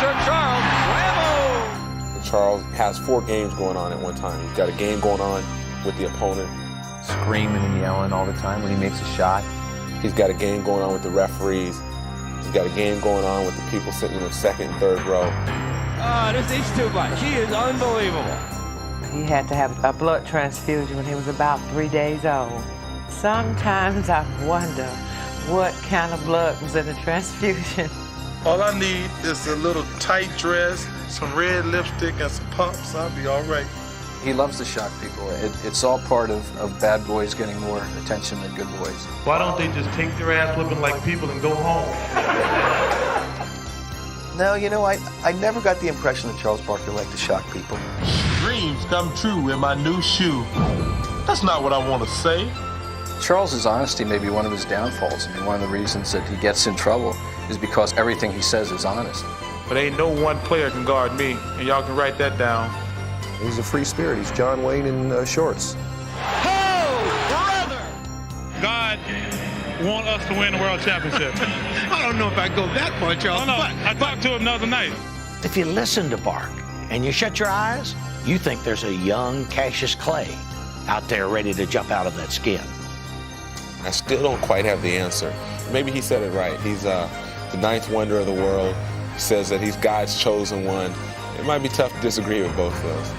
Sir Charles. Whammo! Charles has 4 games going on at one time. He's got a game going on with the opponent. Screaming and yelling all the time when he makes a shot. He's got a game going on with the referees. He's got a game going on with the people sitting in the second and third row. He's too much. He is unbelievable. He had to have a blood transfusion when he was about 3 days old. Sometimes I wonder what kind of blood was in the transfusion. All I need is a little tight dress, some red lipstick, and some pumps. I'll be all right. He loves to shock people. It's all part of bad boys getting more attention than good boys. Why don't they just take their ass whipping like people and go home? No, you know, I never got the impression that Charles Barkley liked to shock people. Dreams come true in my new shoe. That's not what I want to say. Charles's honesty may be one of his downfalls. I mean, one of the reasons that he gets in trouble is because everything he says is honest. But ain't no one player can guard me, and y'all can write that down. He's a free spirit. He's John Wayne in shorts. Brother! God want us to win the world championship. I don't know if I go that far, Charles. Oh, no, I talked to him the other night. If you listen to Bark and you shut your eyes, you think there's a young Cassius Clay out there ready to jump out of that skin. I still don't quite have the answer. Maybe he said it right. He's the 9th wonder of the world. He says that he's God's chosen one. It might be tough to disagree with both of those.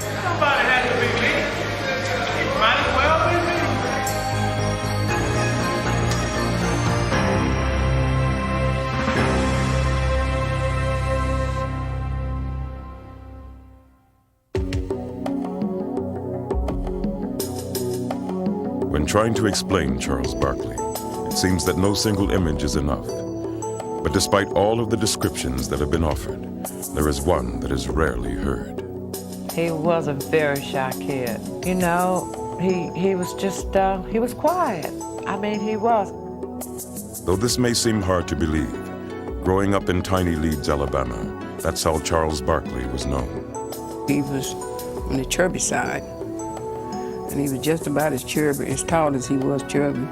Somebody had to be me. Might as well be me. When trying to explain Charles Barkley, it seems that no single image is enough. But despite all of the descriptions that have been offered, there is one that is rarely heard. He was a very shy kid. You know, he was just, he was quiet. I mean, he was. Though this may seem hard to believe, growing up in tiny Leeds, Alabama, that's how Charles Barkley was known. He was on the chubby side, and he was just about as chubby, as tall as he was chubby.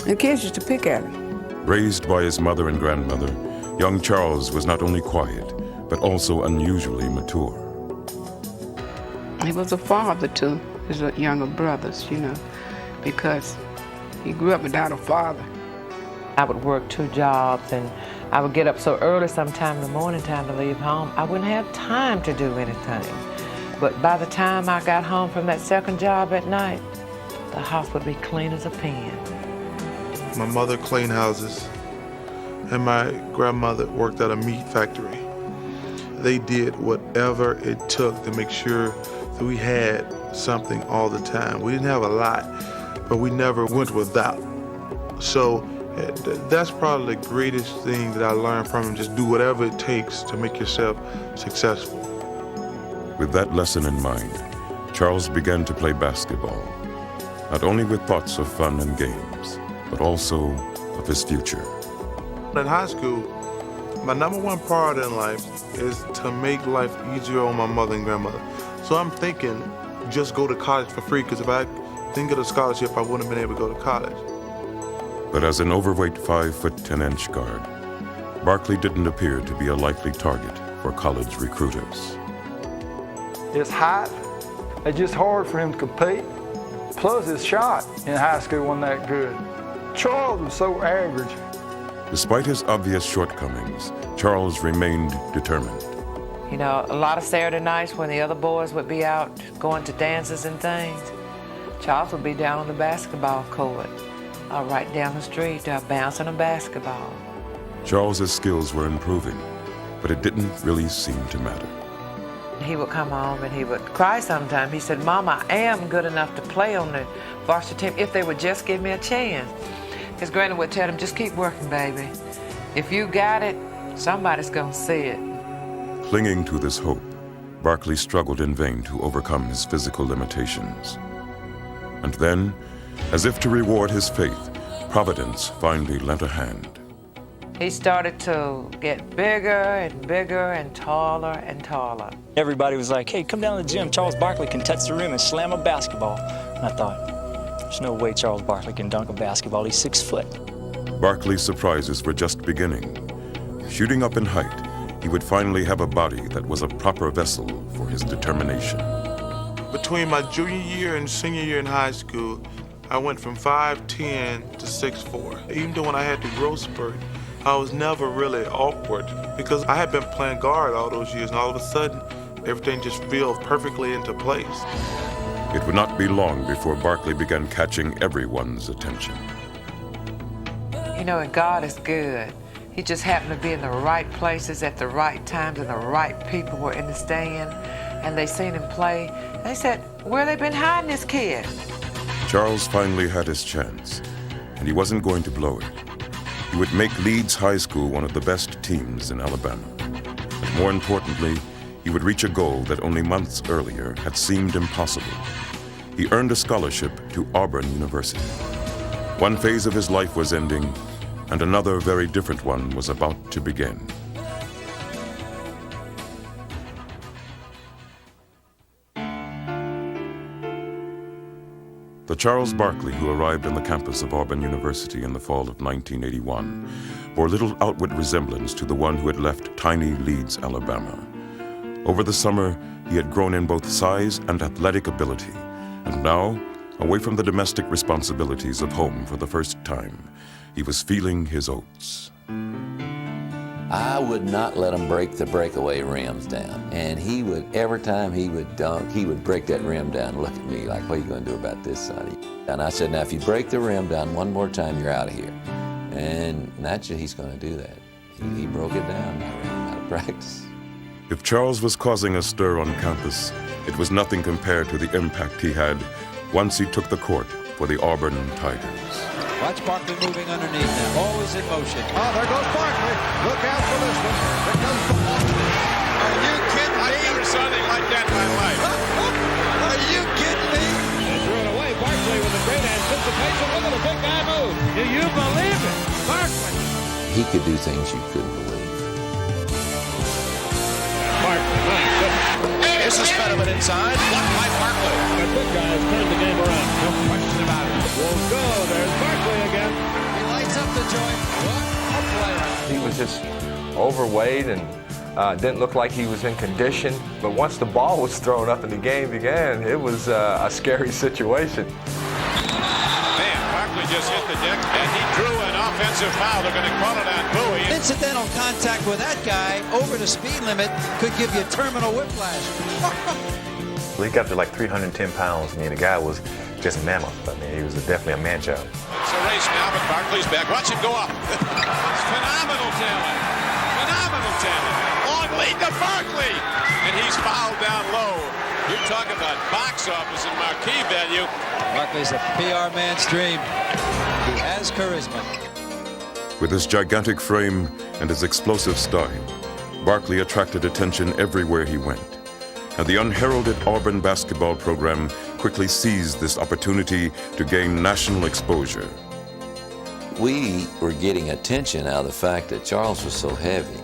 And kids used to pick at him. Raised by his mother and grandmother, young Charles was not only quiet, but also unusually mature. He was a father to his younger brothers, you know, because he grew up without a father. I would work 2 jobs, and I would get up so early sometime in the morning time to leave home. I wouldn't have time to do anything. But by the time I got home from that second job at night, the house would be clean as a pin. My mother cleaned houses, and my grandmother worked at a meat factory. They did whatever it took to make sure that we had something all the time. We didn't have a lot, but we never went without. So that's probably the greatest thing that I learned from him. Just do whatever it takes to make yourself successful. With that lesson in mind, Charles began to play basketball, not only with thoughts of fun and games, but also of his future. In high school, my #1 priority in life is to make life easier on my mother and grandmother. So I'm thinking, just go to college for free, because if I didn't get a scholarship, I wouldn't have been able to go to college. But as an overweight 5'10" guard, Barkley didn't appear to be a likely target for college recruiters. His height, it's just hard for him to compete. Plus his shot in high school wasn't that good. Charles was so average. Despite his obvious shortcomings, Charles remained determined. You know, a lot of Saturday nights when the other boys would be out going to dances and things, Charles would be down on the basketball court, right down the street, bouncing a basketball. Charles's skills were improving, but it didn't really seem to matter. He would come home and he would cry sometimes. He said, "Mama, I am good enough to play on the varsity team if they would just give me a chance." His granny would tell him, "Just keep working, baby. If you got it, somebody's gonna see it." Clinging to this hope, Barkley struggled in vain to overcome his physical limitations. And then, as if to reward his faith, Providence finally lent a hand. He started to get bigger and bigger and taller and taller. Everybody was like, "Hey, come down to the gym. Charles Barkley can touch the rim and slam a basketball." And I thought, there's no way Charles Barkley can dunk a basketball. He's 6 foot. Barkley's surprises were just beginning. Shooting up in height, he would finally have a body that was a proper vessel for his determination. Between my junior year and senior year in high school, I went from 5'10" to 6'4". Even though when I had the growth spurt, I was never really awkward because I had been playing guard all those years, and all of a sudden, everything just fell perfectly into place. It would not be long before Barkley began catching everyone's attention. You know, and God is good. He just happened to be in the right places at the right times, and the right people were in the stand, and they seen him play. They said, where they been hiding this kid? Charles finally had his chance, and he wasn't going to blow it. He would make Leeds High School one of the best teams in Alabama. But more importantly, he would reach a goal that only months earlier had seemed impossible. He earned a scholarship to Auburn University. One phase of his life was ending, and another very different one was about to begin. The Charles Barkley who arrived on the campus of Auburn University in the fall of 1981 bore little outward resemblance to the one who had left tiny Leeds, Alabama. Over the summer, he had grown in both size and athletic ability, and now, away from the domestic responsibilities of home for the first time, he was feeling his oats. I would not let him break the breakaway rims down. And he would, every time he would dunk, he would break that rim down and look at me like, what are you going to do about this, Sonny? And I said, now, if you break the rim down one more time, you're out of here. And naturally, he's going to do that. He broke it down. I ran him out of practice. If Charles was causing a stir on campus, it was nothing compared to the impact he had once he took the court for the Auburn Tigers. Watch Barkley moving underneath now, always in motion. Oh, there goes Barkley. Look out for this one. There comes the ball. Are you kidding me? I've never saw anything like that in my life. Are you kidding me? They threw it away. Barkley with a great anticipation. Look at the big guy move. Do you believe it? Barkley. He could do things you couldn't believe. Barkley, my goodness. This is Fetterman inside. Blocked by Barkley. The big guy has turned the game around. No question about it. Will go. There's Barkley again. He lights up the joint. What a player. He was just overweight and didn't look like he was in condition. But once the ball was thrown up and the game began, it was a scary situation. Man, Barkley just hit the deck, and he drew an offensive foul. They're going to call it on Bowie. Incidental contact with that guy over the speed limit could give you terminal whiplash. He got to like 310 pounds. I mean, the guy was just mammoth. I mean, he was definitely a man-child. It's a race now, but Barkley's back. Watch him go up. It's phenomenal talent. Phenomenal talent. Long lead to Barkley. And he's fouled down low. You're talking about box office and marquee value. Barkley's a PR man's dream. He has charisma. With his gigantic frame and his explosive style, Barkley attracted attention everywhere he went. And the unheralded Auburn basketball program quickly seized this opportunity to gain national exposure. We were getting attention out of the fact that Charles was so heavy.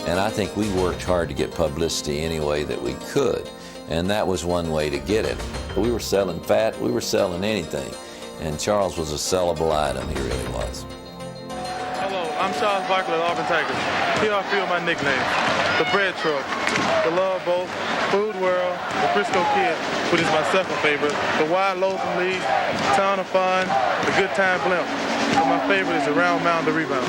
And I think we worked hard to get publicity any way that we could. And that was one way to get it. We were selling fat, we were selling anything. And Charles was a sellable item, he really was. Hello, I'm Charles Barkley of Auburn Tigers. Here I feel my nickname, the bread truck, the love boat, Food World, the Frisco Kid, which is my second favorite, the Wide Loafing League, Town of Fun, the Good Time Blimp. And my favorite is the Round Mound the Rebound.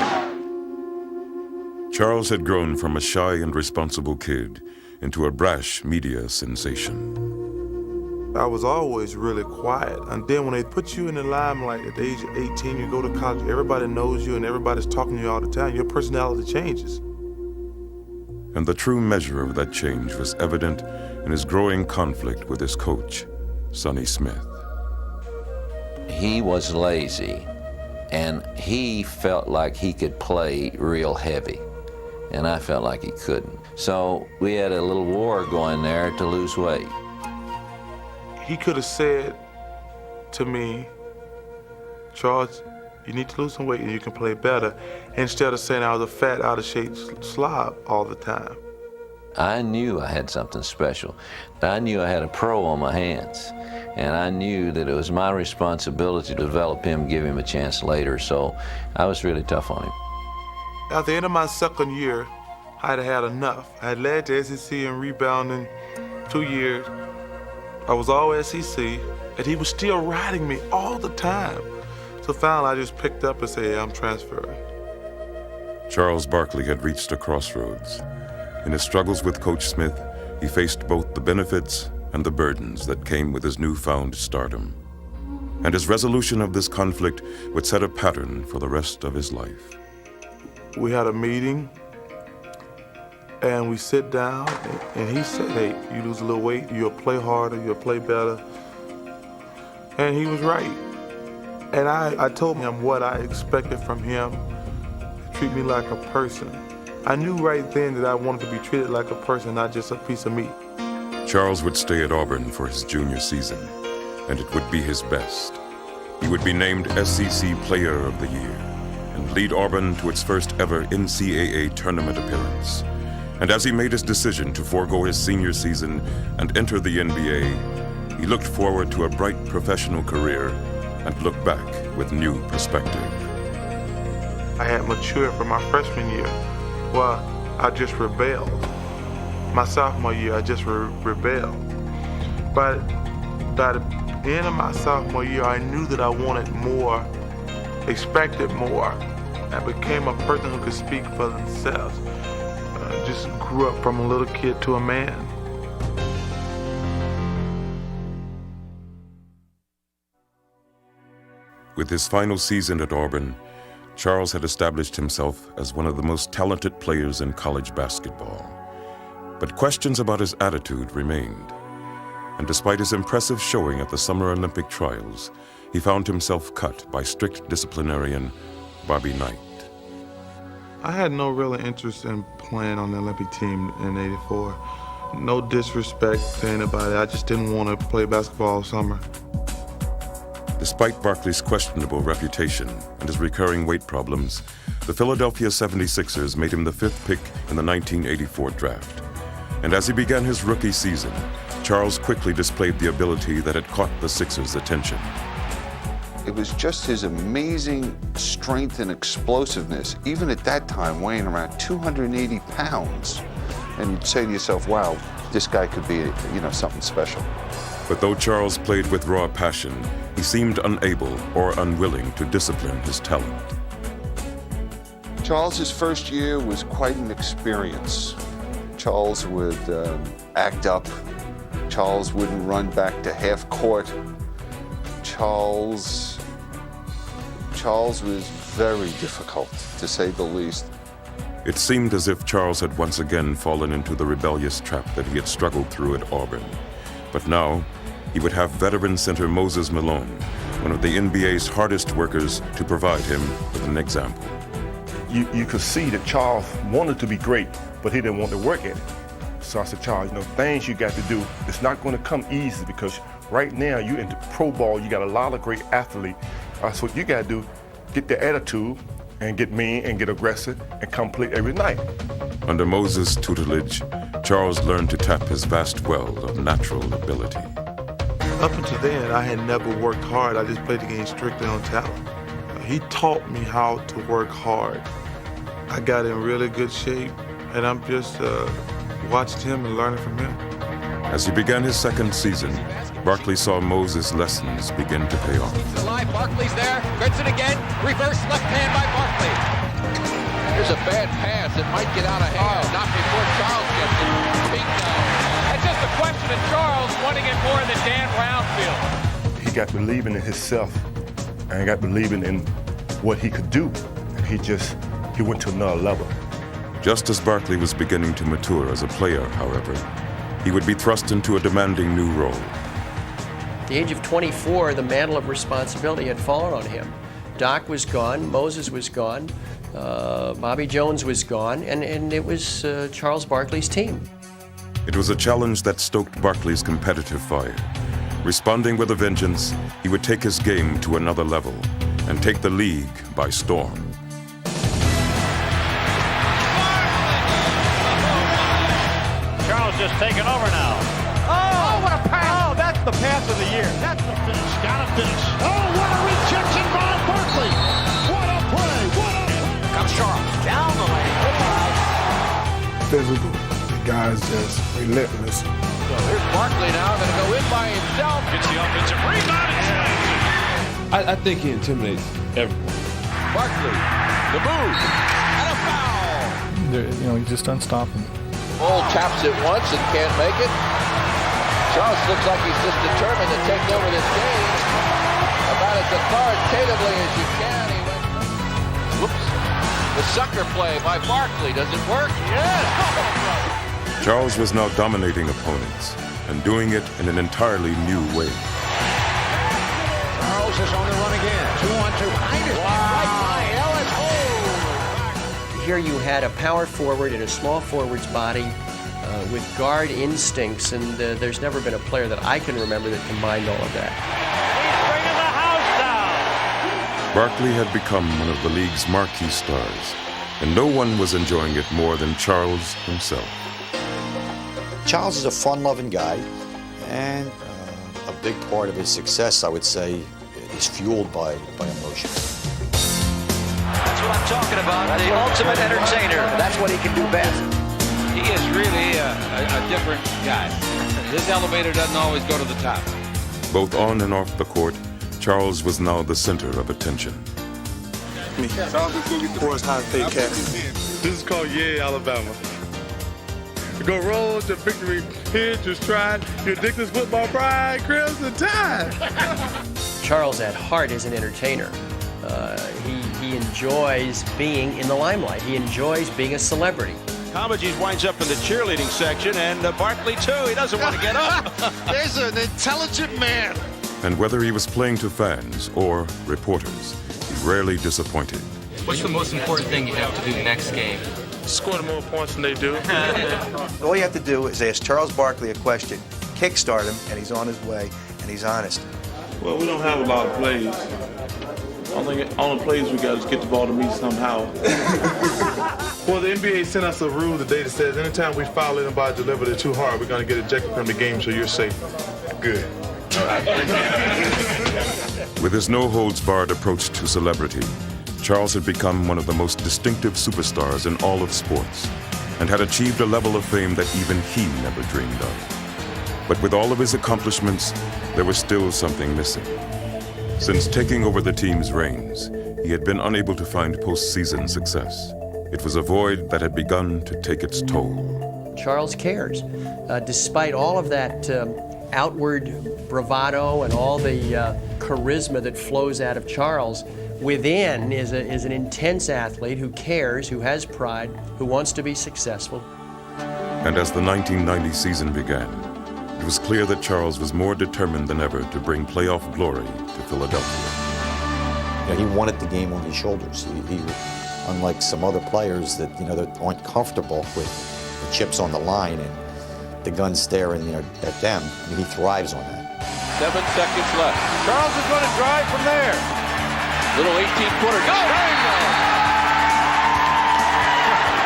Charles had grown from a shy and responsible kid into a brash media sensation. I was always really quiet. And then when they put you in the limelight at the age of 18, you go to college, everybody knows you and everybody's talking to you all the time. Your personality changes. And the true measure of that change was evident in his growing conflict with his coach, Sonny Smith. He was lazy, and he felt like he could play real heavy, and I felt like he couldn't. So we had a little war going there to lose weight. He could have said to me, Charles, you need to lose some weight and you can play better, instead of saying I was a fat, out-of-shape slob all the time. I knew I had something special. I knew I had a pro on my hands, and I knew that it was my responsibility to develop him, give him a chance later, so I was really tough on him. At the end of my second year, I had had enough. I had led to SEC in rebounding 2 years. I was all SEC, and he was still riding me all the time. So finally, I just picked up and said, hey, I'm transferring. Charles Barkley had reached a crossroads. In his struggles with Coach Smith, he faced both the benefits and the burdens that came with his newfound stardom. And his resolution of this conflict would set a pattern for the rest of his life. We had a meeting, and we sit down, and he said, hey, you lose a little weight, you'll play harder, you'll play better. And he was right. And I told him what I expected from him, to treat me like a person. I knew right then that I wanted to be treated like a person, not just a piece of meat. Charles would stay at Auburn for his junior season, and it would be his best. He would be named SEC Player of the Year and lead Auburn to its first ever NCAA tournament appearance. And as he made his decision to forego his senior season and enter the NBA, he looked forward to a bright professional career and looked back with new perspective. I had matured from my freshman year. Well, I just rebelled. My sophomore year, I just rebelled. But by the end of my sophomore year, I knew that I wanted more, expected more. I became a person who could speak for themselves. Just grew up from a little kid to a man. With his final season at Auburn, Charles had established himself as one of the most talented players in college basketball. But questions about his attitude remained. And despite his impressive showing at the Summer Olympic trials, he found himself cut by strict disciplinarian Bobby Knight. I had no real interest in playing on the Olympic team in '84. No disrespect to anybody, I just didn't want to play basketball all summer. Despite Barkley's questionable reputation and his recurring weight problems, the Philadelphia 76ers made him the 5th pick in the 1984 draft. And as he began his rookie season, Charles quickly displayed the ability that had caught the Sixers' attention. It was just his amazing strength and explosiveness, even at that time weighing around 280 pounds. And you'd say to yourself, wow, this guy could be, something special. But though Charles played with raw passion, he seemed unable or unwilling to discipline his talent. Charles's first year was quite an experience. Charles would act up. Charles wouldn't run back to half court. Charles was very difficult, to say the least. It seemed as if Charles had once again fallen into the rebellious trap that he had struggled through at Auburn. But now, he would have veteran center Moses Malone, one of the NBA's hardest workers, to provide him with an example. You could see that Charles wanted to be great, but he didn't want to work at it. So I said, Charles, things you got to do, it's not going to come easy because right now you're into pro ball, you got a lot of great athletes. So what you got to do, get the attitude and get mean and get aggressive and come play every night. Under Moses' tutelage, Charles learned to tap his vast well of natural ability. Up until then, I had never worked hard. I just played the game strictly on talent. He taught me how to work hard. I got in really good shape, and I'm just watched him and learning from him. As he began his second season, Barkley saw Moses' lessons begin to pay off. Barkley's there, gets it again, reverse left hand by Barkley. Here's a bad pass, it might get out of hand, not before Charles gets it. Bingo. It's just a question of Charles wanting it more in the Dan Brown field. He got believing in himself and got believing in what he could do. And he went to another level. Just as Barkley was beginning to mature as a player, however, he would be thrust into a demanding new role. At the age of 24, the mantle of responsibility had fallen on him. Doc was gone, Moses was gone, Bobby Jones was gone, and it was Charles Barkley's team. It was a challenge that stoked Barkley's competitive fire. Responding with a vengeance, he would take his game to another level and take the league by storm. Charles just taking over now. Oh, what a pass! Oh, that's the pass of the year. That's the finish. Got to finish. Oh, what a rejection by Barkley! What a play! What a play! Comes Charles down the lane. physical. The guy's just relentless. So here's Barkley now, going to go in by himself. Gets the offensive rebound and slams it. I think he intimidates everyone. Barkley, the move, and a foul. He's just unstoppable. Bull taps it once and can't make it. Charles looks like he's just determined to take over this game about as authoritatively as you can. He went. Whoops. The sucker play by Barkley. Does it work? Yes. Charles was now dominating opponents and doing it in an entirely new way. Charles is on the run again. 2-on-2. Right by Ellis. Oh! Here you had a power forward in a small forward's body with guard instincts, and there's never been a player that I can remember that combined all of that. He's bringing the house down. Barkley had become one of the league's marquee stars, and no one was enjoying it more than Charles himself. Charles is a fun-loving guy, and a big part of his success, I would say, is fueled by emotion. That's what I'm talking about, the ultimate entertainer. That's what he can do best. He is really a different guy. His elevator doesn't always go to the top. Both on and off the court, Charles was now the center of attention. Forrest high-paid cat. This is called Yeah, Alabama. Go roll to victory. Here, just tried. Your ridiculous football pride, Crimson Tide. Charles at heart is an entertainer. He enjoys being in the limelight. He enjoys being a celebrity. Comegys winds up in the cheerleading section, and Barkley, too. He doesn't want to get up. There's an intelligent man. And whether he was playing to fans or reporters, he rarely disappointed. What's the most important thing you have to do next game? Score more points than they do. All you have to do is ask Charles Barkley a question, kickstart him, and he's on his way, and he's honest. Well, we don't have a lot of plays. All the plays we got is get the ball to me somehow. Well, the NBA sent us a rule today that says anytime we foul anybody delivered it too hard, we're going to get ejected from the game, so you're safe. Good. With his no-holds-barred approach to celebrity, Charles had become one of the most distinctive superstars in all of sports and had achieved a level of fame that even he never dreamed of. But with all of his accomplishments, there was still something missing. Since taking over the team's reins, he had been unable to find postseason success. It was a void that had begun to take its toll. Charles cares. Despite all of that outward bravado and all the charisma that flows out of Charles, within is an intense athlete who cares, who has pride, who wants to be successful. And as the 1990 season began, it was clear that Charles was more determined than ever to bring playoff glory to Philadelphia. He wanted the game on his shoulders. He unlike some other players that that aren't comfortable with the chips on the line and the gun staring at them. He thrives on that. 7 seconds left. Charles is going to drive from there. Little 18-footer. Go! There you go!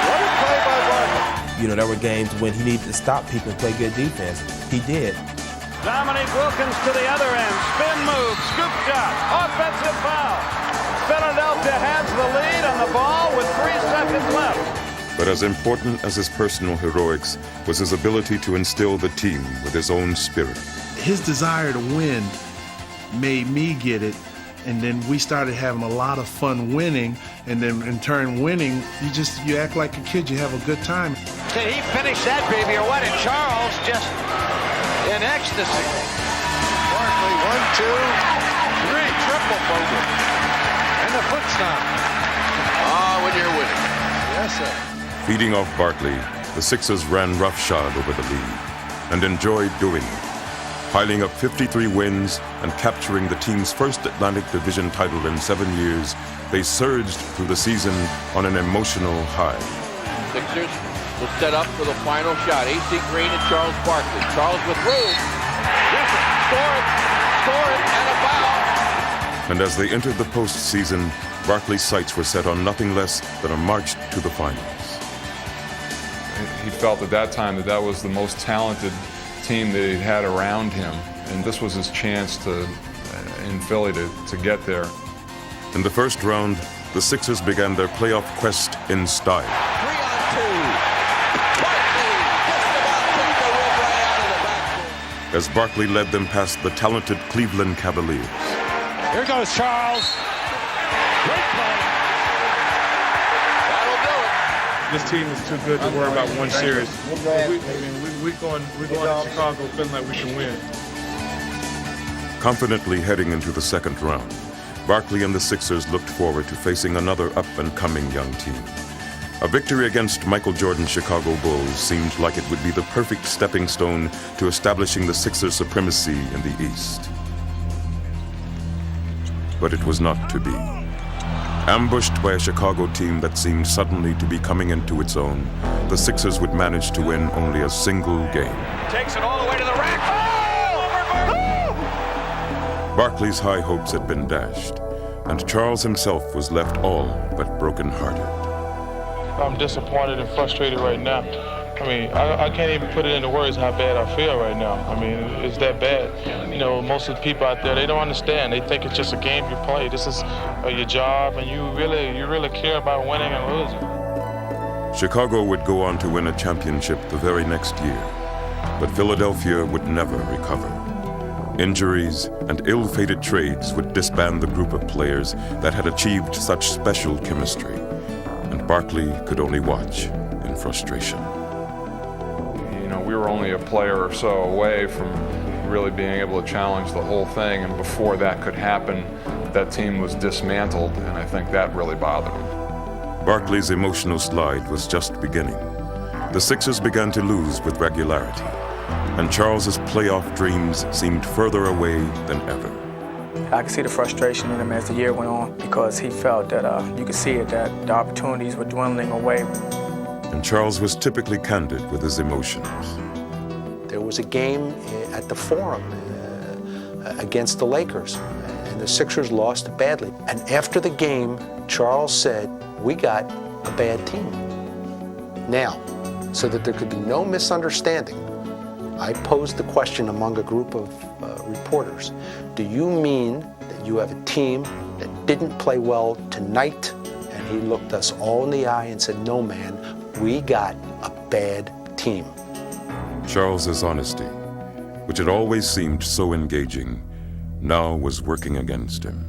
What a play by Barkley. There were games when he needed to stop people and play good defense. He did. Dominique Wilkins to the other end. Spin move, scoop shot, offensive foul. Philadelphia has the lead on the ball with 3 seconds left. But as important as his personal heroics was his ability to instill the team with his own spirit. His desire to win made me get it, and then we started having a lot of fun winning, and then in turn winning, you act like a kid, you have a good time. Did he finish that baby or what? And Charles just in ecstasy. Barkley, 1, 2, 3, triple bogey. And the foot stomp. When you're winning. Yes, sir. Feeding off Barkley, the Sixers ran roughshod over the league and enjoyed doing it. Piling up 53 wins and capturing the team's first Atlantic Division title in 7 years, they surged through the season on an emotional high. Sixers will set up for the final shot. AC Green and Charles Barkley. Charles with room. Yes, score it, and a foul. And as they entered the postseason, Barkley's sights were set on nothing less than a march to the finals. He felt at that time that was the most talented team that he'd had around him, and this was his chance in Philly to get there. In the first round, the Sixers began their playoff quest in style. 3-on-2. as Barkley led them past the talented Cleveland Cavaliers. Here goes Charles. Great play. That'll do it. This team is too good to worry about one series. We're going to Chicago feeling like we can win. Confidently heading into the second round, Barkley and the Sixers looked forward to facing another up-and-coming young team. A victory against Michael Jordan's Chicago Bulls seemed like it would be the perfect stepping stone to establishing the Sixers' supremacy in the East. But it was not to be. Ambushed by a Chicago team that seemed suddenly to be coming into its own, the Sixers would manage to win only a single game. Takes it all the way to the rack. Barkley's high hopes had been dashed, and Charles himself was left all but brokenhearted. I'm disappointed and frustrated right now. I mean, I can't even put it into words how bad I feel right now. I mean, it's that bad. You know, most of the people out there, they don't understand. They think it's just a game you play. This is your job, and you really care about winning and losing. Chicago would go on to win a championship the very next year, but Philadelphia would never recover. Injuries and ill-fated trades would disband the group of players that had achieved such special chemistry, and Barkley could only watch in frustration. You know, we were only a player or so away from really being able to challenge the whole thing, and before that could happen, that team was dismantled, and I think that really bothered him. Barkley's emotional slide was just beginning. The Sixers began to lose with regularity, and Charles's playoff dreams seemed further away than ever. I could see the frustration in him as the year went on because he felt that you could see it, that the opportunities were dwindling away. And Charles was typically candid with his emotions. There was a game at the Forum against the Lakers, and the Sixers lost badly. And after the game, Charles said, "We got a bad team." Now, so that there could be no misunderstanding, I posed the question among a group of reporters. Do you mean that you have a team that didn't play well tonight? And he looked us all in the eye and said, "No, man, we got a bad team." Charles's honesty, which had always seemed so engaging, now was working against him.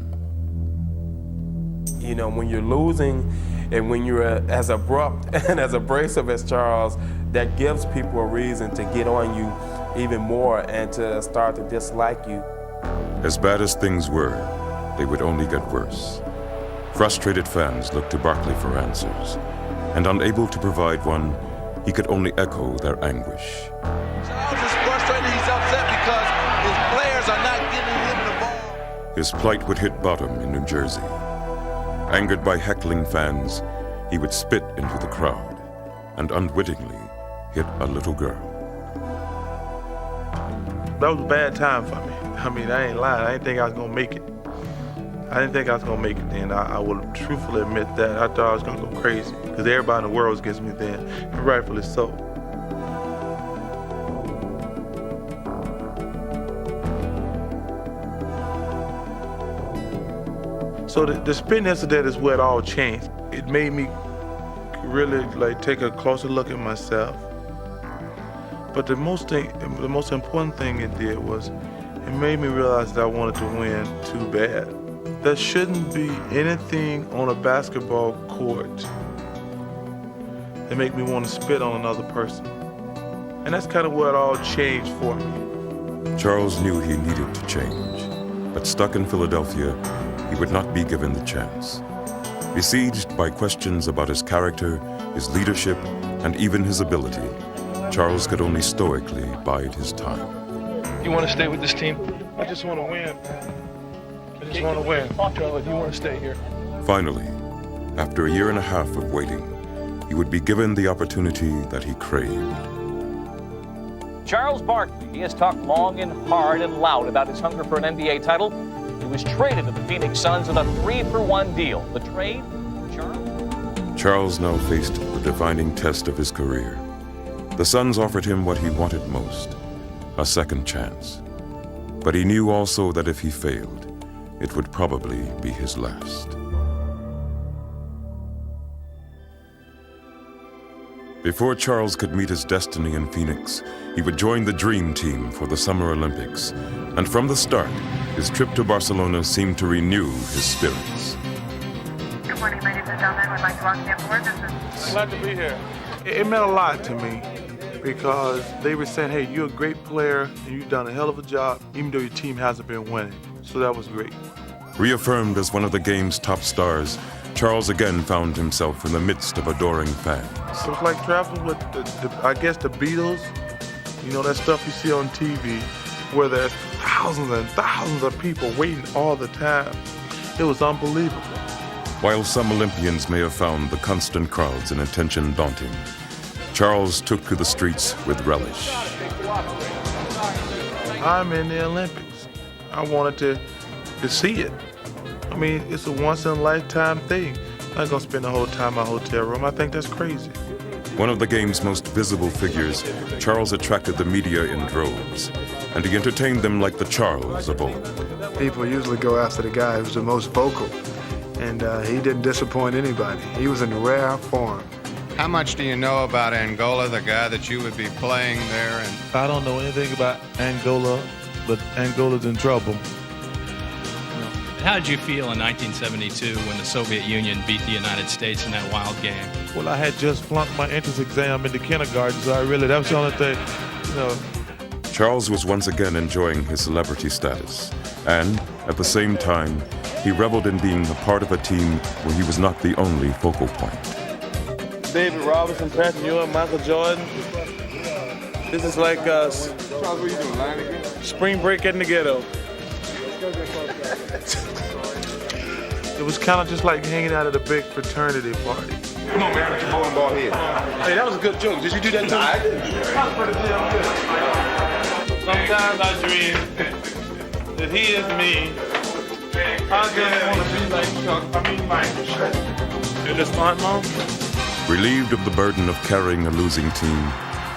You know, when you're losing and when you're as abrupt and as abrasive as Charles, that gives people a reason to get on you even more and to start to dislike you. As bad as things were, they would only get worse. Frustrated fans looked to Barkley for answers, and unable to provide one, he could only echo their anguish. Charles is frustrated. He's upset because his players are not giving him the ball. His plight would hit bottom in New Jersey. Angered by heckling fans, he would spit into the crowd and unwittingly hit a little girl. That was a bad time for me. I mean, I ain't lying. I didn't think I was going to make it. I didn't think I was going to make it then. I will truthfully admit that. I thought I was going to go crazy because everybody in the world was against me then, and rightfully so. So the spin incident is where it all changed. It made me really take a closer look at myself. But the most important thing it did was it made me realize that I wanted to win too bad. There shouldn't be anything on a basketball court that make me want to spit on another person. And that's kind of where it all changed for me. Charles knew he needed to change, but stuck in Philadelphia, he would not be given the chance. Besieged by questions about his character, his leadership, and even his ability, Charles could only stoically bide his time. You want to stay with this team? I just want to win. I just want to win. Charles, you want to stay here? Finally, after a year and a half of waiting, he would be given the opportunity that he craved. Charles Barkley, he has talked long and hard and loud about his hunger for an NBA title. He was traded to the Phoenix Suns in a 3-for-1 deal. The trade, Charles now faced the defining test of his career. The Suns offered him what he wanted most, a second chance. But he knew also that if he failed, it would probably be his last. Before Charles could meet his destiny in Phoenix, he would join the Dream Team for the Summer Olympics. And from the start, his trip to Barcelona seemed to renew his spirits. Good morning, ladies and gentlemen. Would like to welcome you aboard. This is Glad to be here. It meant a lot to me because they were saying, hey, you're a great player and you've done a hell of a job, even though your team hasn't been winning. So that was great. Reaffirmed as one of the game's top stars, Charles again found himself in the midst of adoring fans. It was like traveling with, I guess, the Beatles. You know, that stuff you see on TV where there's thousands and thousands of people waiting all the time. It was unbelievable. While some Olympians may have found the constant crowds and attention daunting, Charles took to the streets with relish. I'm in the Olympics. I wanted to see it. I mean, it's a once-in-a-lifetime thing. I'm not gonna spend the whole time in my hotel room. I think that's crazy. One of the game's most visible figures, Charles attracted the media in droves, and he entertained them like the Charles of old. People usually go after the guy who's the most vocal, and he didn't disappoint anybody. He was in rare form. How much do you know about Angola, the guy that you would be playing there? And I don't know anything about Angola, but Angola's in trouble. How did you feel in 1972 when the Soviet Union beat the United States in that wild game? Well, I had just flunked my entrance exam into kindergarten, so that was the only thing, you know. Charles was once again enjoying his celebrity status, and at the same time, he reveled in being a part of a team where he was not the only focal point. David Robinson, Patrick Ewing, Michael Jordan. This is like Charles, what are you doing, lying again? Spring break in the ghetto. It was kind of just like hanging out at a big fraternity party. Come on, man, put your bowling ball here. Hey, that was a good joke. Did you do that too? I didn't. Sometimes I dream that he is me. I just want to be like Chuck. I mean, Mike. You're just fun, Mom? Relieved of the burden of carrying a losing team,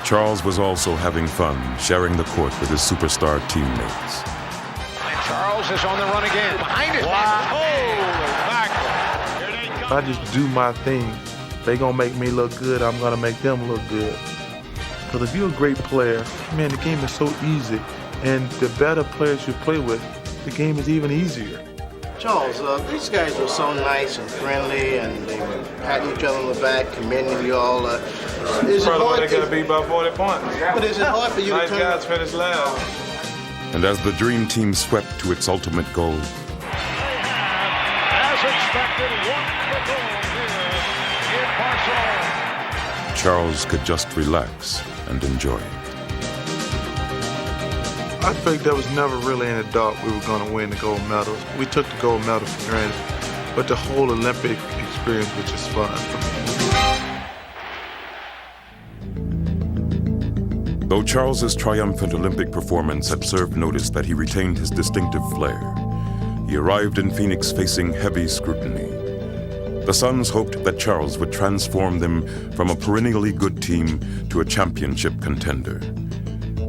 Charles was also having fun sharing the court with his superstar teammates. Charles is on the run again. Behind his back. If I just do my thing, they gonna make me look good, I'm gonna make them look good. Because if you're a great player, man, the game is so easy. And the better players you play with, the game is even easier. Charles, these guys were so nice and friendly, and they were patting each other on the back, commending you all. Is it hard they gotta beat by 40 points. But is it hard for you nice to guys finish last. And as the Dream Team swept to its ultimate goal, As expected, won the goal here in Barcelona. Charles could just relax and enjoy it. I think there was never really any doubt we were going to win the gold medals. We took the gold medal for granted, but the whole Olympic experience was just fun for me. Though Charles's triumphant Olympic performance had served notice that he retained his distinctive flair, he arrived in Phoenix facing heavy scrutiny. The Suns hoped that Charles would transform them from a perennially good team to a championship contender.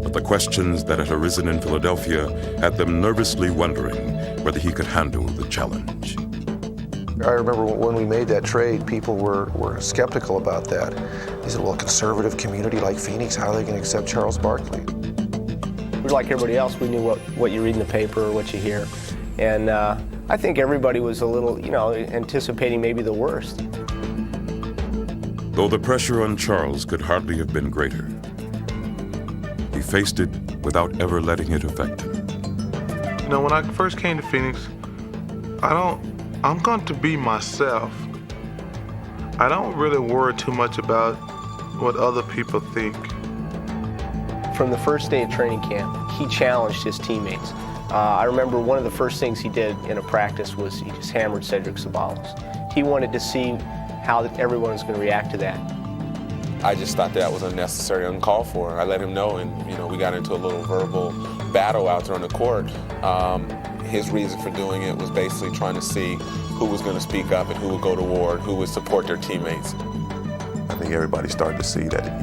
But the questions that had arisen in Philadelphia had them nervously wondering whether he could handle the challenge. I remember when we made that trade, people were skeptical about that. They said, well, a conservative community like Phoenix, how are they going to accept Charles Barkley? We're like everybody else. We knew what you read in the paper or what you hear. And I think everybody was a little, anticipating maybe the worst. Though the pressure on Charles could hardly have been greater, he faced it without ever letting it affect him. When I first came to Phoenix, I'm going to be myself. I don't really worry too much about what other people think. From the first day of training camp, he challenged his teammates. I remember one of the first things he did in a practice was he just hammered Cedric Ceballos. He wanted to see how everyone was going to react to that. I just thought that was unnecessary, uncalled for. I let him know, and we got into a little verbal battle out there on the court. His reason for doing it was basically trying to see who was going to speak up and who would go to war, who would support their teammates. I think everybody started to see that,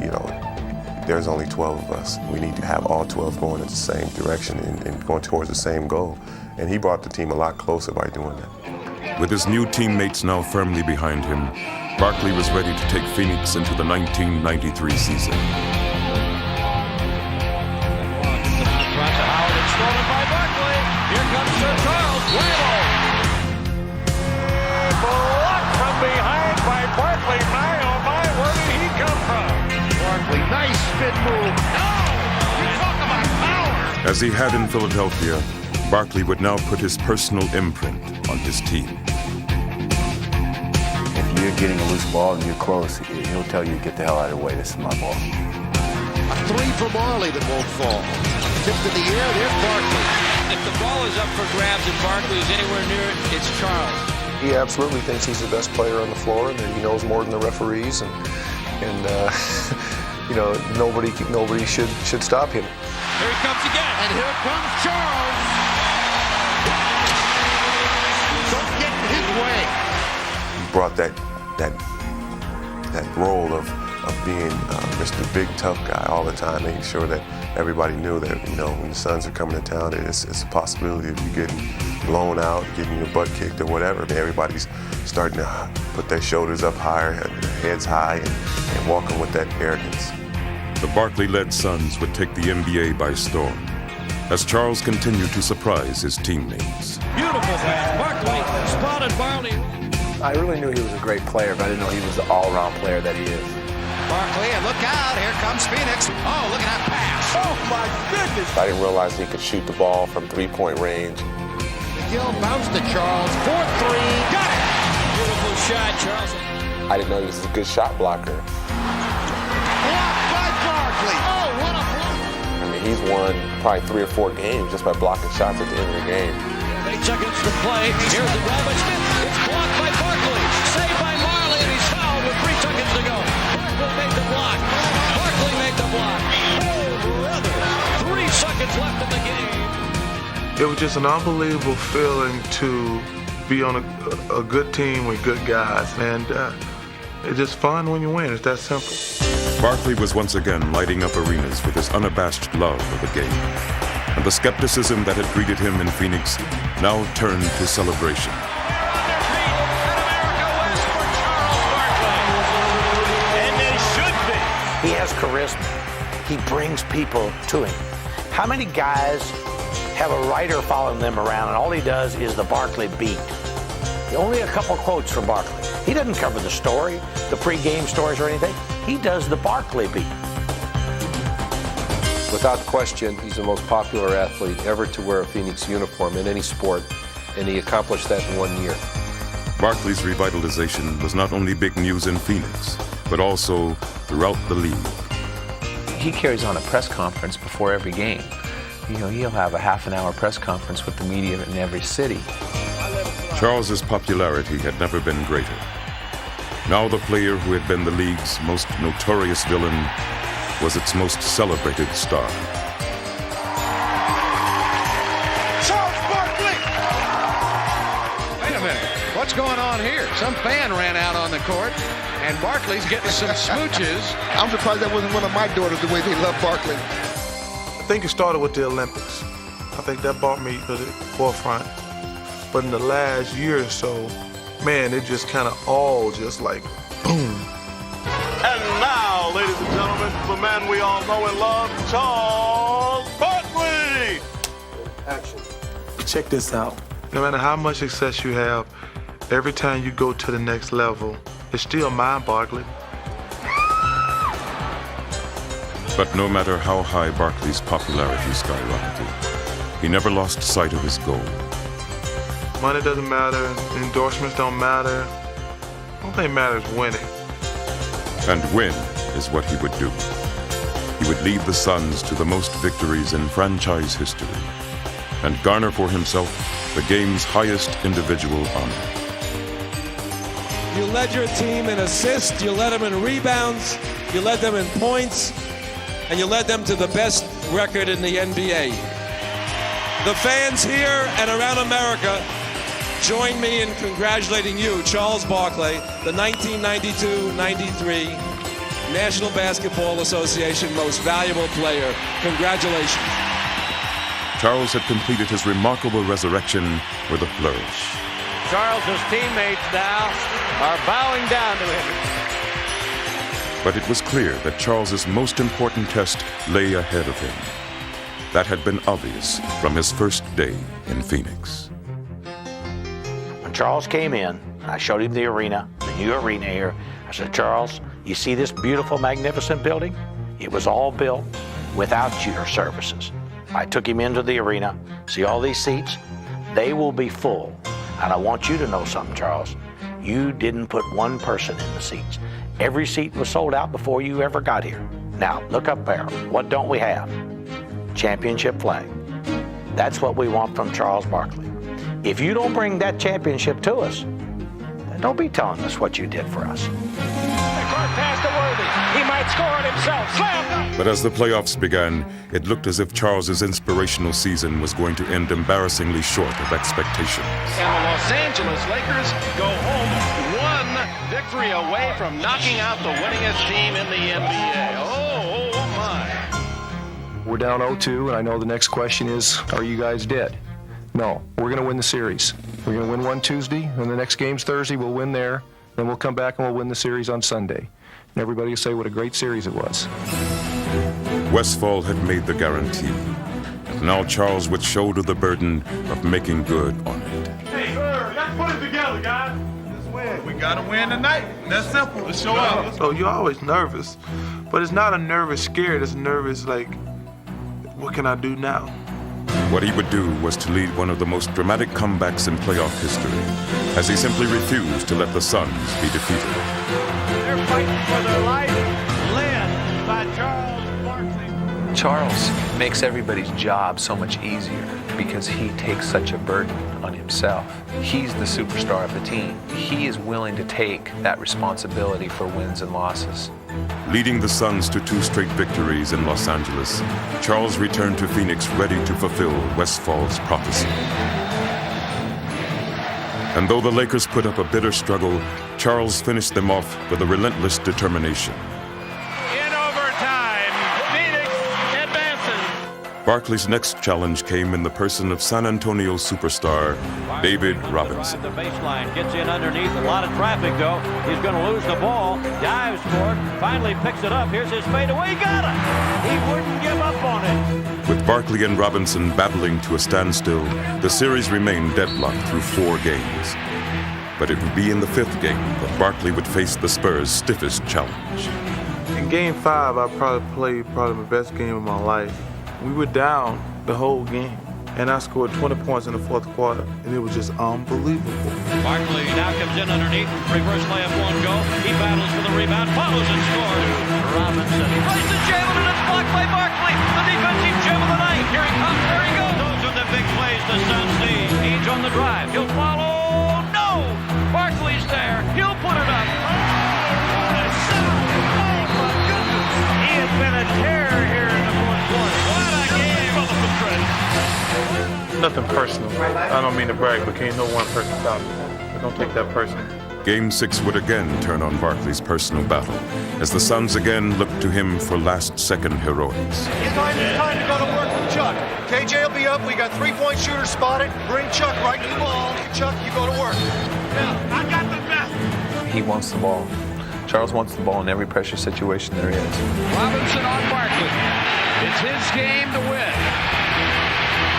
there's only 12 of us. We need to have all 12 going in the same direction and going towards the same goal. And he brought the team a lot closer by doing that. With his new teammates now firmly behind him, Barkley was ready to take Phoenix into the 1993 season. Howard, it's stolen by Barkley. Here comes Sir Charles. Blocked from behind by Barkley. My, oh my, where did he come from? Barkley, nice spin move. No! You talk about power! As he had in Philadelphia, Barkley would now put his personal imprint on his team. If you're getting a loose ball and you're close, he'll tell you, get the hell out of the way, this is my ball. A three for Marley that won't fall. Tipped in the air, there's Barkley. If the ball is up for grabs and Barkley is anywhere near it, it's Charles. He absolutely thinks he's the best player on the floor and that he knows more than the referees and you know, nobody should stop him. Here he comes again. And here comes Charles. Don't get in his way. He brought that role of being Mr. Big Tough Guy all the time, making sure that everybody knew that, you know, when the Suns are coming to town, it's a possibility of you getting blown out, getting your butt kicked or whatever. I mean, everybody's starting to put their shoulders up higher, and their heads high, and walking with that arrogance. The Barkley-led Suns would take the NBA by storm as Charles continued to surprise his teammates. Beautiful pass. Barkley spotted Barkley. I really knew he was a great player, but I didn't know he was the all-around player that he is. Barkley, and look out, here comes Phoenix. Oh, look at that pass. Oh, my goodness. I didn't realize he could shoot the ball from three-point range. McGill bounced to Charles. 4-3. Got it. Beautiful shot, Charles. I didn't know he was a good shot blocker. Blocked by Barkley. Oh, what a block. I mean, he's won probably 3 or 4 games just by blocking shots at the end of the game. 8 seconds to play. Here's the grab. It's blocked by Barkley. Saved by Marley, and he's fouled with 3 seconds to go. Barkley made the block. Barkley made the block. Oh, brother. 3 seconds left in the game. It was just an unbelievable feeling to be on a good team with good guys, and it's just fun when you win. It's that simple. Barkley was once again lighting up arenas with his unabashed love of the game. And the skepticism that had greeted him in Phoenix now turned to celebration. And they should be. He has charisma. He brings people to him. How many guys have a writer following them around and all he does is the Barkley beat? Only a couple quotes from Barkley. He doesn't cover the story, the pre-game stories or anything. He does the Barkley beat. Without question, he's the most popular athlete ever to wear a Phoenix uniform in any sport, and he accomplished that in 1 year. Barkley's revitalization was not only big news in Phoenix, but also throughout the league. He carries on a press conference before every game. You know, he'll have a half-an-hour press conference with the media in every city. Charles's popularity had never been greater. Now the player who had been the league's most notorious villain was its most celebrated star. Charles Barkley! Wait a minute. What's going on here? Some fan ran out on the court, and Barkley's getting some smooches. I'm surprised that wasn't one of my daughters, the way they love Barkley. I think it started with the Olympics. I think that brought me to the forefront. But in the last year or so, man, it just kind of all just like boom. And now, ladies and gentlemen, the man we all know and love, Charles Barkley. Action. Check this out. No matter how much success you have, every time you go to the next level, it's still mine, Barkley. But no matter how high Barkley's popularity skyrocketed, he never lost sight of his goal. Money doesn't matter, endorsements don't matter. The only thing matters is winning. And win is what he would do. He would lead the Suns to the most victories in franchise history and garner for himself the game's highest individual honor. You led your team in assists, you led them in rebounds, you led them in points, and you led them to the best record in the NBA. The fans here and around America join me in congratulating you, Charles Barkley, the 1992-93 National Basketball Association Most Valuable Player. Congratulations. Charles had completed his remarkable resurrection with a flourish. Charles's teammates now are bowing down to him. But it was clear that Charles's most important test lay ahead of him. That had been obvious from his first day in Phoenix. When Charles came in, I showed him the arena, the new arena here. I said, Charles, you see this beautiful, magnificent building? It was all built without your services. I took him into the arena. See all these seats? They will be full. And I want you to know something, Charles. You didn't put one person in the seats. Every seat was sold out before you ever got here. Now, look up there. What don't we have? Championship flag. That's what we want from Charles Barkley. If you don't bring that championship to us, then don't be telling us what you did for us. The court pass to Worthy. He might score it himself. Slam! But as the playoffs began, it looked as if Charles's inspirational season was going to end embarrassingly short of expectations. And the Los Angeles Lakers go home one victory away from knocking out the winningest team in the NBA. Oh my. We're down 0-2, and I know the next question is, are you guys dead? No, we're going to win the series. We're going to win one Tuesday, and the next game's Thursday. We'll win there. Then we'll come back and we'll win the series on Sunday. And everybody will say what a great series it was. Westfall had made the guarantee. And now Charles would shoulder the burden of making good on it. Hey, let's put it together, guys. Let's win. We got to win tonight. That's simple. Let's show up. So you're always nervous, but it's not a nervous scared. It's nervous like, what can I do now? What he would do was to lead one of the most dramatic comebacks in playoff history, as he simply refused to let the Suns be defeated. They're fighting for their life, led by Charles Barkley. Charles makes everybody's job so much easier because he takes such a burden on himself. He's the superstar of the team. He is willing to take that responsibility for wins and losses. Leading the Suns to 2 straight victories in Los Angeles, Charles returned to Phoenix ready to fulfill Westfall's prophecy. And though the Lakers put up a bitter struggle, Charles finished them off with a relentless determination. In overtime, Phoenix advances. Barkley's next challenge came in the person of San Antonio superstar David Robinson. The baseline gets in underneath. A lot of traffic, though. He's going to lose the ball. Dives for it. Finally picks it up. Here's his fadeaway. He got it. He wouldn't give up on it. With Barkley and Robinson battling to a standstill, the series remained deadlocked through 4 games. But it would be in the 5th game that Barkley would face the Spurs' stiffest challenge. In Game 5, I probably played my best game of my life. We were down the whole game, and I scored 20 points in the 4th quarter, and it was just unbelievable. Barkley now comes in underneath. Reverse layup won't go. He battles for the rebound, follows and scores. Robinson tries to jam it, and it's blocked by Barkley. The defensive gem of the night. Here he comes. There he goes. Those are the big plays the Suns need. Ainge on the drive. He'll follow. No! Barkley's there. He'll put it up. Oh, my goodness. He has been a terror here in the 4th quarter. What a game. Nothing personal. I don't mean to brag, but can't no one person stop me. But don't take that personal. Game 6 would again turn on Barkley's personal battle, as the Suns again looked to him for last-second heroics. It's time to go to work with Chuck. KJ will be up. We got 3-point shooters spotted. Bring Chuck right to the ball. Chuck, you go to work. I got the best. He wants the ball. Charles wants the ball in every pressure situation there is. Robinson on Barkley. It's his game to win.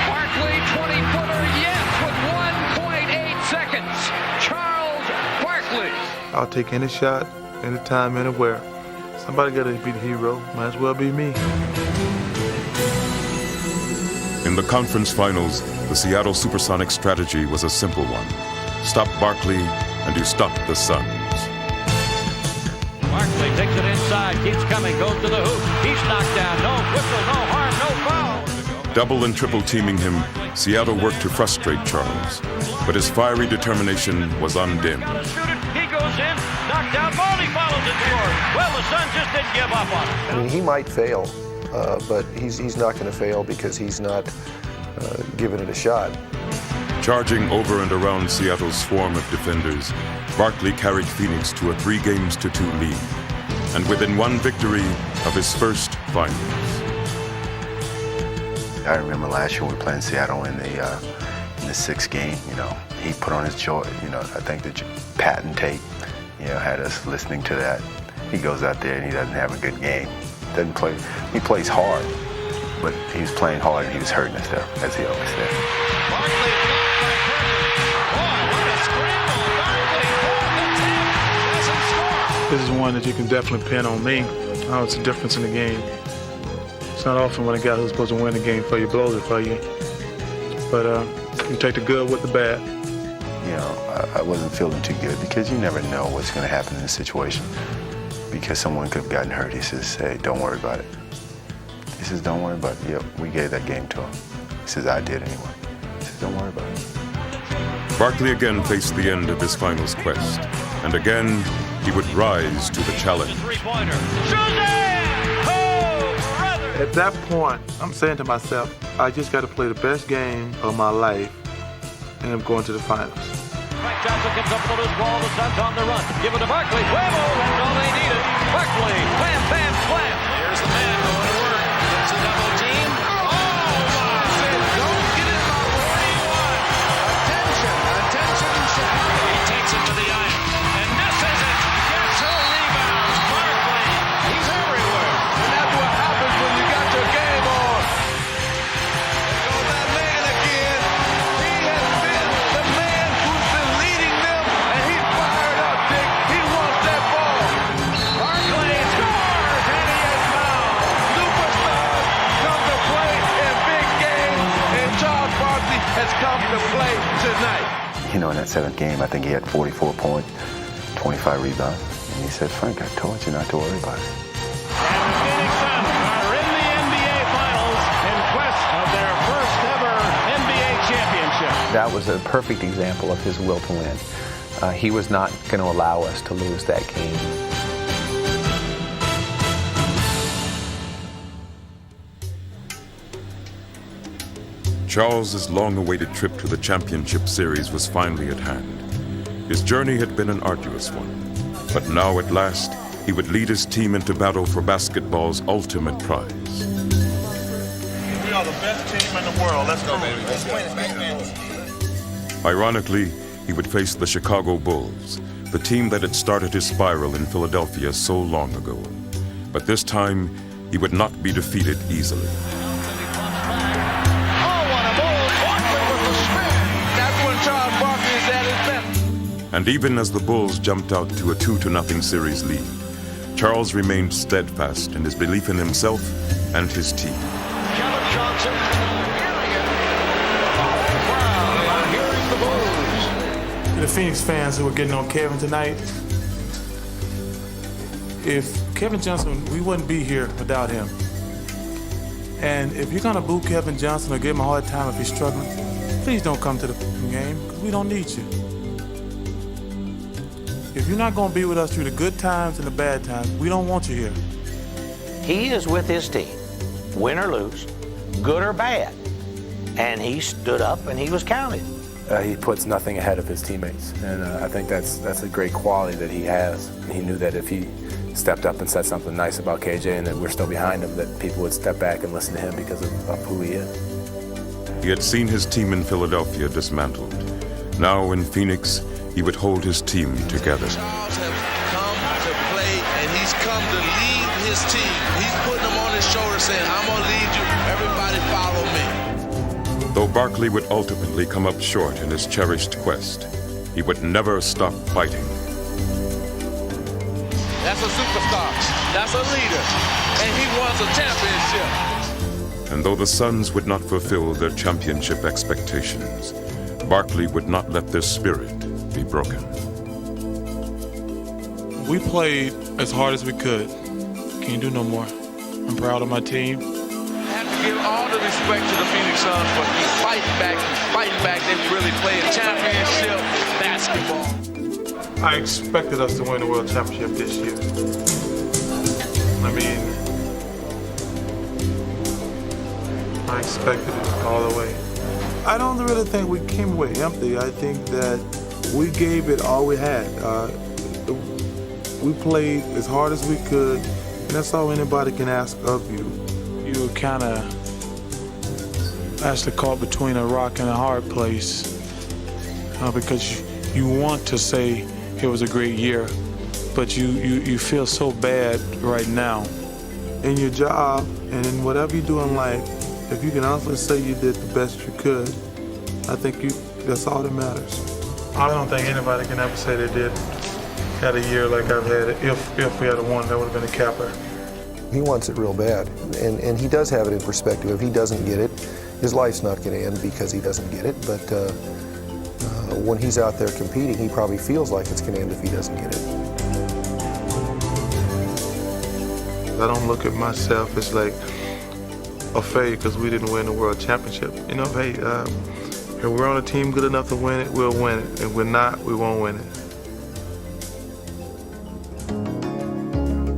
Barkley, 20-footer, yes, with 1.8 seconds. Charles Barkley. I'll take any shot, anytime, anywhere. Somebody got to be the hero. Might as well be me. In the conference finals, the Seattle Supersonics strategy was a simple one. Stop Barkley, and you stop the Suns. Barkley takes it inside, keeps coming, goes to the hoop. He's knocked down. No whistle, no harm, no foul. Double and triple teaming him, Seattle worked to frustrate Charles. But his fiery determination was undimmed. He goes in, knocked down, Baldy follows it forward. Well, the Suns just didn't give up on him. I mean, he might fail, but he's not going to fail because he's not giving it a shot. Charging over and around Seattle's swarm of defenders, Barkley carried Phoenix to a 3-2 lead, and within one victory of his first finals. I remember last year we were playing Seattle in the in the 6th game, he put on his joy. I think the patent tape, had us listening to that. He goes out there and he doesn't have a good game. Doesn't play. He plays hard, but he was playing hard and he was hurting us, though, as he always said. Barkley blocked by Perkins. Boy, what a scramble. Barkley for the tip. Doesn't score. This is one that you can definitely pin on me. Oh, it's a difference in the game. It's not often when a guy who's supposed to win the game for you blows it for you. But you take the good with the bad. I wasn't feeling too good because you never know what's going to happen in a situation. Because someone could have gotten hurt. He says, hey, don't worry about it. He says, don't worry about it. Yep, we gave that game to him. He says, I did anyway. He says, don't worry about it. Barkley again faced the end of his finals quest, and again he would rise to the challenge. At that point, I'm saying to myself, I just got to play the best game of my life, and I'm going to the finals. Frank Johnson comes up with a loose ball. The Suns on the run. Give it to Barkley. Huevo, that's all they needed. Barkley, wham, bam, slam. Here's the man going to work. It's a double team. Oh, my. Don't get in my 41. Attention, Chicago. He takes it to the iron and misses it. Gets her rebound. Barkley, he's everywhere. And that's what happens when you got your game on. There goes that man again. He has been the man who's been leading them, and he's fired up, Dick. He wants that ball. Barkley scores, and he is now. Superstars come to play in big games, and Charles Barkley has come to play tonight. In that 7th game, I think he had 44 points, 25 rebounds. And he said, Frank, I told you not to worry about it. And the Phoenix Suns are in the NBA Finals in quest of their first ever NBA championship. That was a perfect example of his will to win. He was not going to allow us to lose that game. Charles's long-awaited trip to the championship series was finally at hand. His journey had been an arduous one, but now at last he would lead his team into battle for basketball's ultimate prize. We are the best team in the world. Let's go, baby. Let's win. Ironically, he would face the Chicago Bulls, the team that had started his spiral in Philadelphia so long ago. But this time, he would not be defeated easily. And even as the Bulls jumped out to a 2-0 series lead, Charles remained steadfast in his belief in himself and his team. Kevin Johnson. Wow, here's the Bulls. The Phoenix fans who are getting on Kevin tonight, if Kevin Johnson, we wouldn't be here without him. And if you're gonna boo Kevin Johnson or give him a hard time if he's struggling, please don't come to the game, because we don't need you. If you're not gonna be with us through the good times and the bad times, we don't want you here. He is with his team, win or lose, good or bad. And he stood up and he was counted. He puts nothing ahead of his teammates, and I think that's a great quality that he has. He knew that if he stepped up and said something nice about KJ and that we're still behind him, that people would step back and listen to him because of who he is. He had seen his team in Philadelphia dismantled. Now in Phoenix, he would hold his team together. Charles has come to play, and he's come to lead his team. He's putting them on his shoulder saying, I'm going to lead you. Everybody follow me. Though Barkley would ultimately come up short in his cherished quest, he would never stop fighting. That's a superstar. That's a leader. And he wants a championship. And though the Suns would not fulfill their championship expectations, Barkley would not let their spirit be broken. We played as hard as we could. Can't do no more. I'm proud of my team. I have to give all the respect to the Phoenix Suns for fighting back. They really played championship basketball. I expected us to win the World Championship this year. I expected it all the way. I don't really think we came away empty. I think that we gave it all we had. We played as hard as we could, and that's all anybody can ask of you. You kind of, actually caught between a rock and a hard place because you want to say it was a great year, but you feel so bad right now. In your job and in whatever you do in life, if you can honestly say you did the best you could, I think that's all that matters. I don't think anybody can ever say they had a year like I've had it. If we had won, that would have been a capper. He wants it real bad, and he does have it in perspective. If he doesn't get it, his life's not going to end because he doesn't get it, but when he's out there competing, he probably feels like it's going to end if he doesn't get it. I don't look at myself as like a failure because we didn't win the world championship. You know, hey, if we're on a team good enough to win it, we'll win it. If we're not, we won't win it.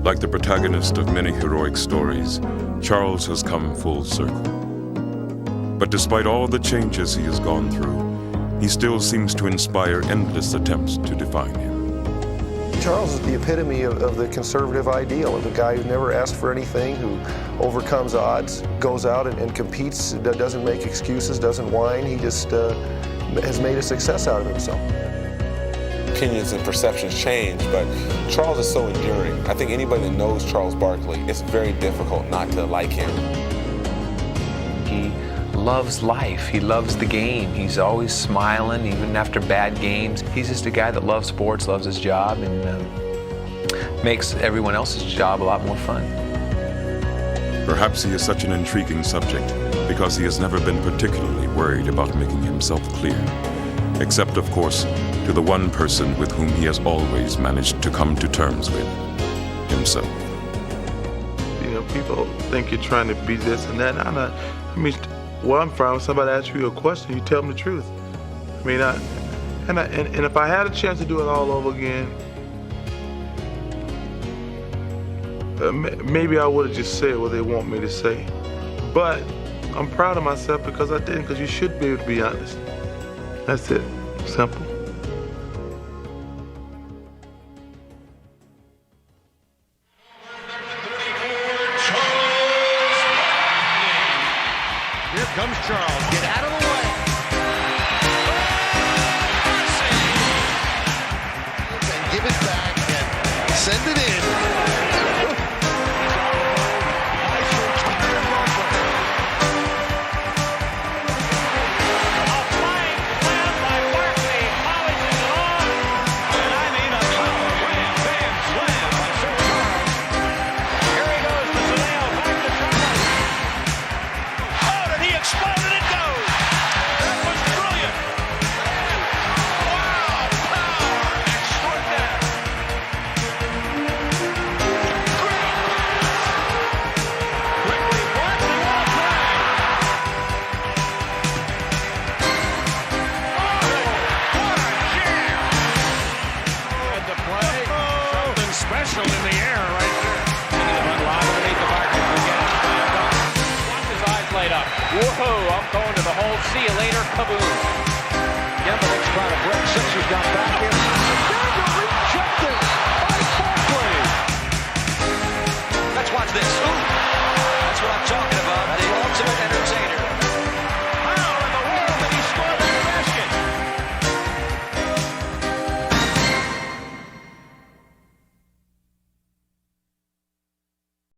Like the protagonist of many heroic stories, Charles has come full circle. But despite all the changes he has gone through, he still seems to inspire endless attempts to define him. Charles is the epitome of the conservative ideal, of the guy who never asked for anything, who overcomes odds, goes out and competes, doesn't make excuses, doesn't whine. He just has made a success out of himself. Opinions and perceptions change, but Charles is so enduring. I think anybody that knows Charles Barkley, it's very difficult not to like him. He loves life. He loves the game. He's always smiling, even after bad games. He's just a guy that loves sports, loves his job, and makes everyone else's job a lot more fun. Perhaps he is such an intriguing subject because he has never been particularly worried about making himself clear, except, of course, to the one person with whom he has always managed to come to terms with, himself. You know, people think you're trying to be this and that. I mean, where I'm from, somebody asks you a question, you tell them the truth. I mean, and if I had a chance to do it all over again, maybe I would have just said what they want me to say. But I'm proud of myself because I didn't, because you should be able to be honest. That's it. Simple. Here comes Charles. Get out of the way. And give it back and send it in. Special in the air right there. Unlock underneath the Barkely. Watch his eyes light up. Whoa, I'm going to the hole. See you later. Kaboom. Yemenit's trying to break. Sixers got back here.